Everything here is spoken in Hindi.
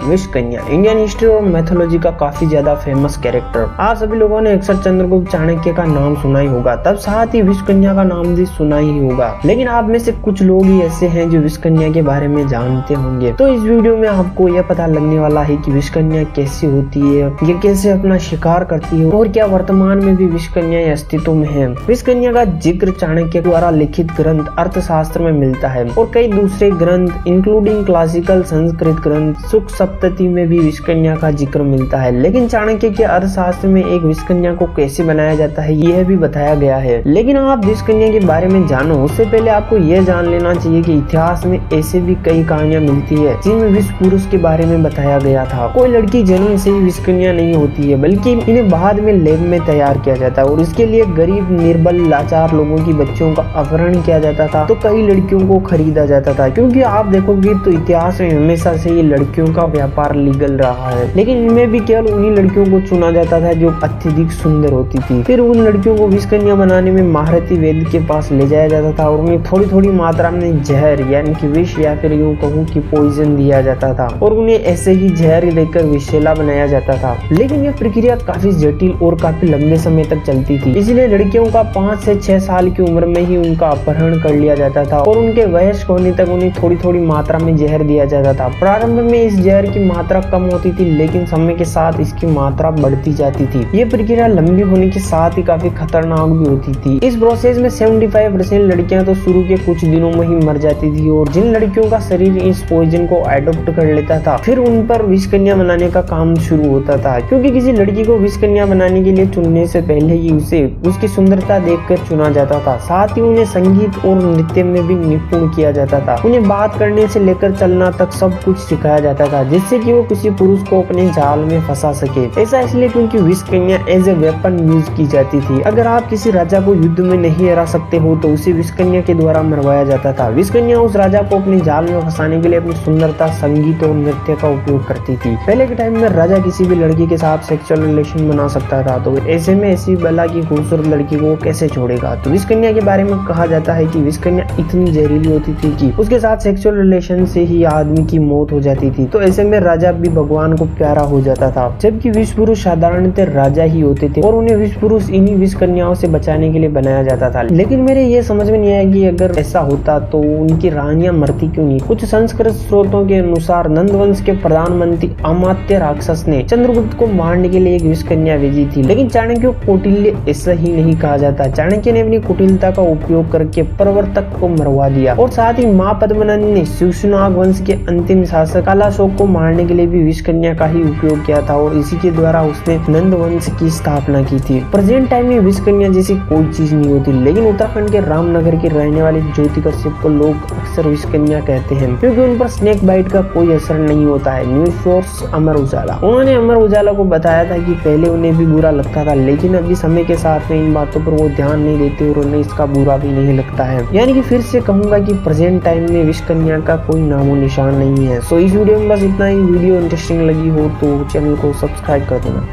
विषकन्या इंडियन हिस्ट्री और मैथोलॉजी का काफी ज्यादा फेमस कैरेक्टर। आप सभी लोगों ने अक्सर चंद्रगुप्त चाणक्य का नाम सुना ही होगा, तब साथ ही विषकन्या का नाम भी सुना ही होगा। लेकिन आप में से कुछ लोग ही ऐसे हैं जो विषकन्या के बारे में जानते होंगे। तो इस वीडियो में आपको यह पता लगने वाला है कि विषकन्या कैसी होती है, ये कैसे अपना शिकार करती है और क्या वर्तमान में भी विषकन्या अस्तित्व में है। विषकन्या का जिक्र चाणक्य द्वारा लिखित ग्रंथ अर्थशास्त्र में मिलता है और कई दूसरे ग्रंथ इंक्लूडिंग क्लासिकल संस्कृत ग्रंथ सुक सप्तती में भी विषकन्या का जिक्र मिलता है। लेकिन चाणक्य के अर्थशास्त्र में एक विषकन्या को कैसे बनाया जाता है यह भी बताया गया है। लेकिन आप विषकन्या के बारे में जानो उससे पहले आपको यह जान लेना चाहिए कि इतिहास में ऐसे भी कई कहानियां मिलती है जिनमें विष पुरुष के बारे में बताया गया था। कोई लड़की जन्म से ही विषकन्या नहीं होती है, बल्कि इन्हें बाद में लैब में तैयार किया जाता है और इसके लिए गरीब निर्बल लाचार लोगों की बच्चों का अपहरण किया जाता था। तो कई लड़कियों को खरीदा जाता था, क्योंकि आप देखोगे तो इतिहास में हमेशा से ये लड़कियों का व्यापार लीगल रहा है। लेकिन इनमें भी केवल उन्हीं लड़कियों को चुना जाता था जो अत्यधिक सुंदर होती थी। फिर उन लड़कियों को विषकन्या बनाने में महारथी वैद्य के पास ले जाया जाता था और उन्हें थोड़ी थोड़ी मात्रा में जहर यानी कि विष या फिर यूं कहूँ कि पॉइजन दिया जाता था और उन्हें ऐसे ही जहर देकर विषैला बनाया जाता था। लेकिन यह प्रक्रिया काफी जटिल और काफी लंबे समय तक चलती थी, इसलिए लड़कियों का 5 से 6 साल की उम्र में ही उनका अपहरण कर लिया जाता था और उनके वयस्क होने तक उन्हें थोड़ी थोड़ी मात्रा में जहर दिया जाता था। प्रारंभ में इस जहर की मात्रा कम होती थी, लेकिन समय के साथ इसकी मात्रा बढ़ती जाती थी। ये प्रक्रिया लंबी होने के साथ ही काफी खतरनाक भी होती थी। इस प्रोसेस में 75% लड़कियां तो शुरू के कुछ दिनों में ही मर जाती थी और जिन लड़कियों का शरीर इस पॉइजन को एडॉप्ट कर लेता था फिर उन पर विषकन्या बनाने का काम शुरू होता था। क्योंकि किसी लड़की को विषकन्या बनाने के लिए चुनने से पहले ही उसे उसकी सुंदरता देखकर चुना जाता था। साथ ही उन्हें संगीत और नृत्य में भी निपुण किया जाता था। उन्हें बात करने से लेकर चलना तक सब कुछ सिखाया जाता था, जिससे कि वो किसी पुरुष को अपने जाल में फंसा सके। ऐसा इसलिए क्योंकि विषकन्या एज ए वेपन यूज की जाती थी। अगर आप किसी राजा को युद्ध में नहीं हरा सकते हो तो उसे विषकन्या के द्वारा मरवाया जाता था। विषकन्या उस राजा को अपने जाल में फंसाने के लिए अपनी सुंदरता, संगीत और नृत्य का उपयोग करती थी। पहले के टाइम में राजा किसी भी लड़की के साथ सेक्सुअल रिलेशन बना सकता था, तो ऐसे में ऐसी बला की खूबसूरत लड़की को कैसे छोड़ेगा। तो विषकन्या के बारे में कहा जाता है कि विषकन्या इतनी जहरीली होती थी कि उसके साथ सेक्सुअल रिलेशन से ही आदमी की मौत हो जाती थी। तो ऐसे में राजा भी भगवान को प्यारा हो जाता था, जबकि विष पुरुष साधारणतः राजा ही होते थे और उन्हें विष पुरुष इन्हीं विषकन्याओं से बचाने के लिए बनाया जाता था। लेकिन मेरे ये समझ में नहीं आया कि अगर ऐसा होता तो उनकी रानियां मरती क्यों नहीं। कुछ संस्कृत स्रोतों के अनुसार नंदवंश के प्रधानमंत्री अमात्य राक्षस ने चंद्रगुप्त को मारने के लिए एक विषकन्या भेजी थी। लेकिन चाणक्य कौटिल्य ऐसा ही नहीं कहा जाता। चाणक्य ने अपनी कुटिलता का उपयोग करके प्रवर्तक को मरवा दिया और साथ ही माँ पद्मनंद ने शिशुनाग वंश के अंतिम शासक कालाशोक को मारने के लिए भी विषकन्या का ही उपयोग किया था और इसी के द्वारा उसने नंद वंश की स्थापना की थी। प्रेजेंट टाइम में विषकन्या जैसी कोई चीज नहीं होती, लेकिन उत्तराखंड के रामनगर के रहने वाले ज्योति कश्यप को लोग अक्सर विषकन्या कहते हैं क्योंकि उन पर स्नेक बाइट का कोई असर नहीं होता है। न्यूज सोर्स अमर उजाला, उन्होंने अमर उजाला को बताया था कि पहले उन्हें भी बुरा लगता था, लेकिन अभी समय के साथ में इन बातों पर वो ध्यान नहीं देते और उन्हें इसका बुरा भी नहीं लगता है। यानी कि फिर से कहूंगा कि प्रेजेंट टाइम में विषकन्या का कोई नामो निशान नहीं है। सो इस वीडियो में बस इतना ही। वीडियो इंटरेस्टिंग लगी हो तो चैनल को सब्सक्राइब कर देना।